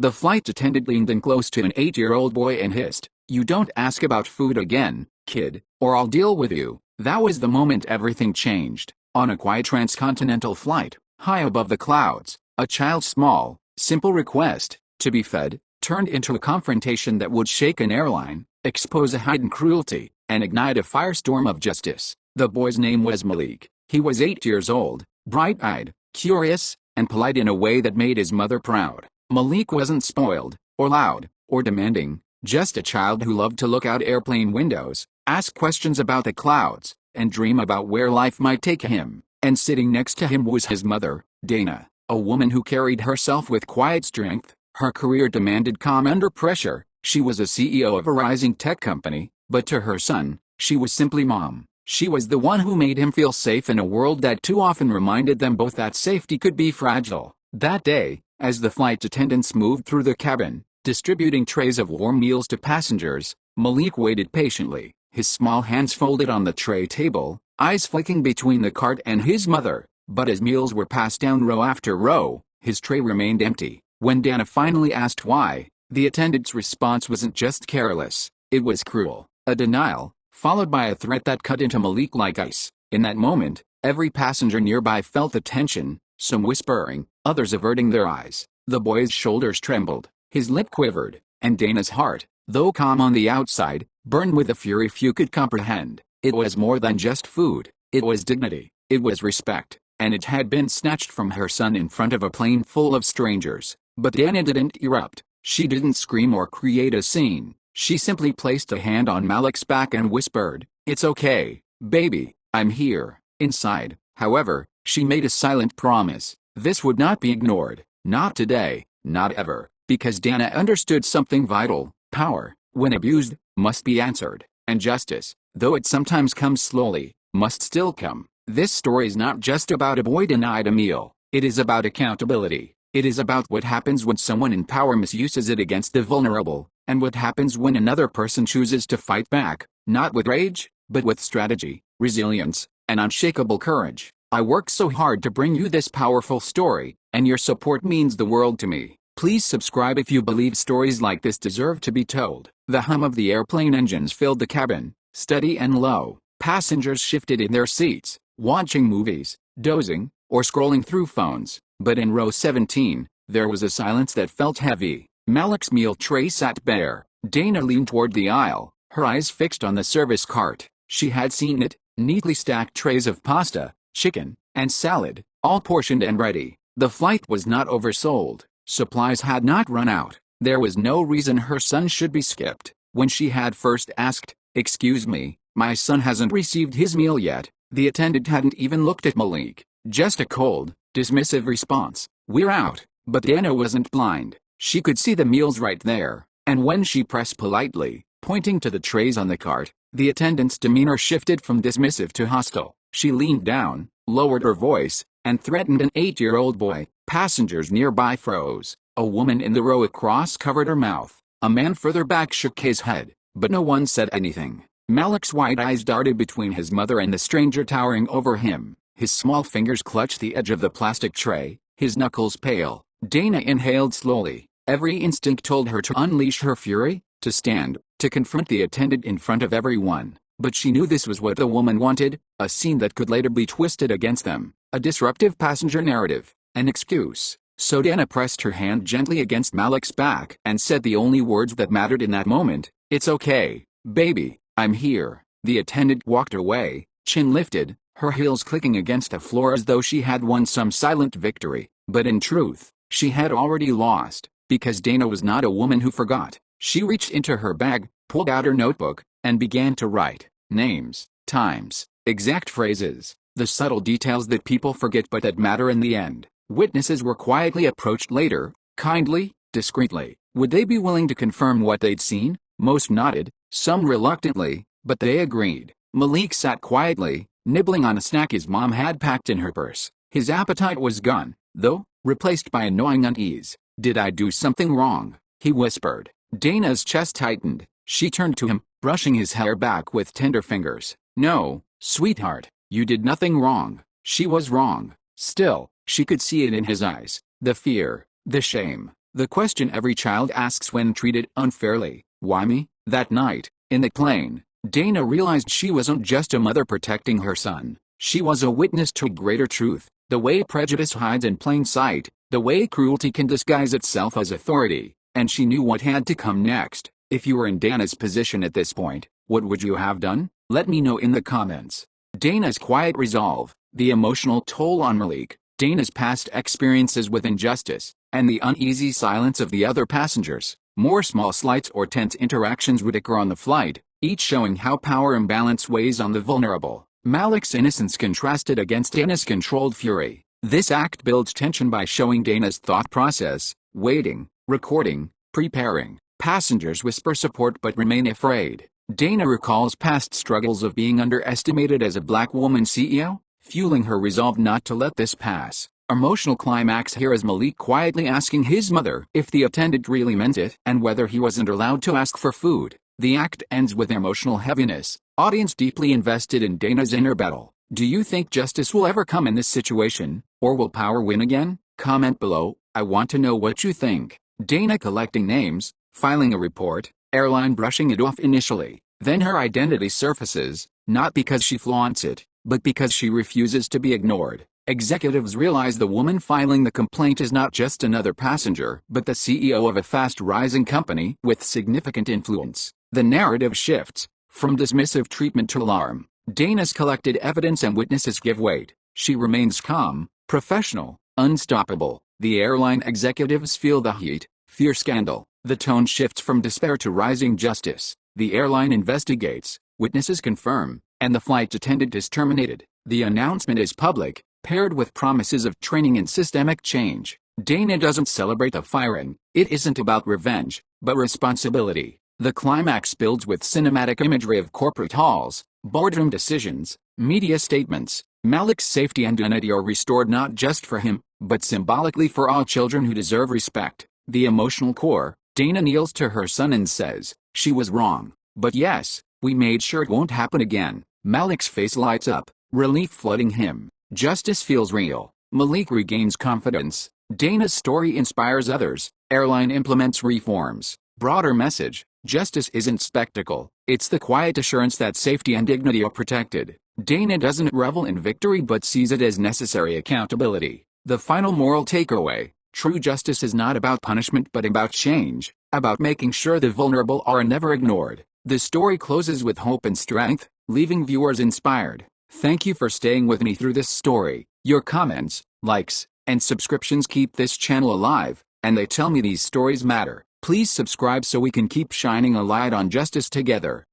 The flight attendant leaned in close to an 8-year-old boy and hissed, "You don't ask about food again, kid, or I'll deal with you." That was the moment everything changed. On a quiet transcontinental flight, high above the clouds, a child's small, simple request, to be fed, turned into a confrontation that would shake an airline, expose a hidden cruelty, and ignite a firestorm of justice. The boy's name was Malik. He was 8 years old, bright-eyed, curious, and polite in a way that made his mother proud. Malik wasn't spoiled, or loud, or demanding, just a child who loved to look out airplane windows, ask questions about the clouds, and dream about where life might take him. And sitting next to him was his mother, Dana, a woman who carried herself with quiet strength. Her career demanded calm under pressure. She was a CEO of a rising tech company, but to her son, she was simply mom. She was the one who made him feel safe in a world that too often reminded them both that safety could be fragile. That day, as the flight attendants moved through the cabin, distributing trays of warm meals to passengers, Malik waited patiently, his small hands folded on the tray table, eyes flicking between the cart and his mother. But as meals were passed down row after row, his tray remained empty. When Dana finally asked why, the attendant's response wasn't just careless, it was cruel, a denial, followed by a threat that cut into Malik like ice. In that moment, every passenger nearby felt the tension, some whispering, others averting their eyes. The boy's shoulders trembled, his lip quivered, and Dana's heart, though calm on the outside, burned with a fury few could comprehend. It was more than just food, it was dignity, it was respect, and it had been snatched from her son in front of a plane full of strangers. But Dana didn't erupt. She didn't scream or create a scene. She simply placed a hand on Malik's back and whispered, "It's okay, baby, I'm here." Inside, however, she made a silent promise. This would not be ignored. Not today, not ever, because Dana understood something vital. Power, when abused, must be answered, and justice, though it sometimes comes slowly, must still come. This story is not just about a boy denied a meal. It is about accountability. It is about what happens when someone in power misuses it against the vulnerable, and what happens when another person chooses to fight back, not with rage, but with strategy, resilience, and unshakable courage. I work so hard to bring you this powerful story, and your support means the world to me. Please subscribe if you believe stories like this deserve to be told. The hum of the airplane engines filled the cabin, steady and low. Passengers shifted in their seats, watching movies, dozing, or scrolling through phones. But in row 17, there was a silence that felt heavy. Malik's meal tray sat bare. Dana leaned toward the aisle, her eyes fixed on the service cart. She had seen it, neatly stacked trays of pasta, chicken, and salad, all portioned and ready. The flight was not oversold. Supplies had not run out. There was no reason her son should be skipped. When she had first asked, "Excuse me, my son hasn't received his meal yet," the attendant hadn't even looked at Malik. Just a cold, dismissive response, "We're out." But Dana wasn't blind. She could see the meals right there, and when she pressed politely, pointing to the trays on the cart, the attendant's demeanor shifted from dismissive to hostile. She leaned down, lowered her voice, and threatened an 8-year-old boy. Passengers nearby froze. A woman in the row across covered her mouth. A man further back shook his head, but no one said anything. Malik's wide eyes darted between his mother and the stranger towering over him. His small fingers clutched the edge of the plastic tray, his knuckles pale. Dana inhaled slowly. Every instinct told her to unleash her fury, to stand, to confront the attendant in front of everyone. But she knew this was what the woman wanted, a scene that could later be twisted against them, a disruptive passenger narrative, an excuse. So Dana pressed her hand gently against Malik's back and said the only words that mattered in that moment, "It's okay, baby, I'm here." The attendant walked away, chin lifted, her heels clicking against the floor as though she had won some silent victory. But in truth, she had already lost, because Dana was not a woman who forgot. She reached into her bag, pulled out her notebook, and began to write names, times, exact phrases, the subtle details that people forget but that matter in the end. Witnesses were quietly approached later, kindly, discreetly. Would they be willing to confirm what they'd seen? Most nodded, some reluctantly, but they agreed. Malik sat quietly, nibbling on a snack his mom had packed in her purse. His appetite was gone, though, replaced by a gnawing unease. "Did I do something wrong?" he whispered. Dana's chest tightened. She turned to him, brushing his hair back with tender fingers. "No, sweetheart, you did nothing wrong." She was wrong. Still, she could see it in his eyes. The fear, the shame, The question every child asks when treated unfairly: why me? That night, in the plane, Dana realized she wasn't just a mother protecting her son. She was a witness to a greater truth: the way prejudice hides in plain sight, the way cruelty can disguise itself as authority. And she knew what had to come next. If you were in Dana's position at this point, what would you have done? Let me know in the comments. Dana's quiet resolve, the emotional toll on Malik, Dana's past experiences with injustice, and the uneasy silence of the other passengers. More small slights or tense interactions would occur on the flight, each showing how power imbalance weighs on the vulnerable. Malik's innocence contrasted against Dana's controlled fury. This act builds tension by showing Dana's thought process: waiting, recording, preparing. Passengers whisper support but remain afraid. Dana recalls past struggles of being underestimated as a black woman CEO, fueling her resolve not to let this pass. Emotional climax here is Malik quietly asking his mother if the attendant really meant it and whether he wasn't allowed to ask for food. The act ends with emotional heaviness. Audience deeply invested in Dana's inner battle. Do you think justice will ever come in this situation, or will power win again? Comment below. I want to know what you think. Dana collecting names, filing a report, airline brushing it off initially. Then her identity surfaces, not because she flaunts it, but because she refuses to be ignored. Executives realize the woman filing the complaint is not just another passenger, but the CEO of a fast-rising company with significant influence. The narrative shifts from dismissive treatment to alarm. Dana's collected evidence and witnesses give weight. She remains calm, professional, unstoppable. The airline executives feel the heat, fear scandal. The tone shifts from despair to rising justice. The airline investigates, witnesses confirm, and the flight attendant is terminated. The announcement is public, paired with promises of training and systemic change. Dana doesn't celebrate the firing. It isn't about revenge, but responsibility. The climax builds with cinematic imagery of corporate halls, boardroom decisions, media statements. Malik's safety and dignity are restored not just for him, but symbolically for all children who deserve respect. The emotional core: Dana kneels to her son and says, "She was wrong, but yes, we made sure it won't happen again." Malik's face lights up, relief flooding him. Justice feels real. Malik regains confidence. Dana's story inspires others. Airline implements reforms. Broader message: justice isn't spectacle, it's the quiet assurance that safety and dignity are protected. Dana doesn't revel in victory but sees it as necessary accountability. The final moral takeaway: true justice is not about punishment but about change, about making sure the vulnerable are never ignored. The story closes with hope and strength, leaving viewers inspired. Thank you for staying with me through this story. Your comments, likes, and subscriptions keep this channel alive, and they tell me these stories matter. Please subscribe so we can keep shining a light on justice together.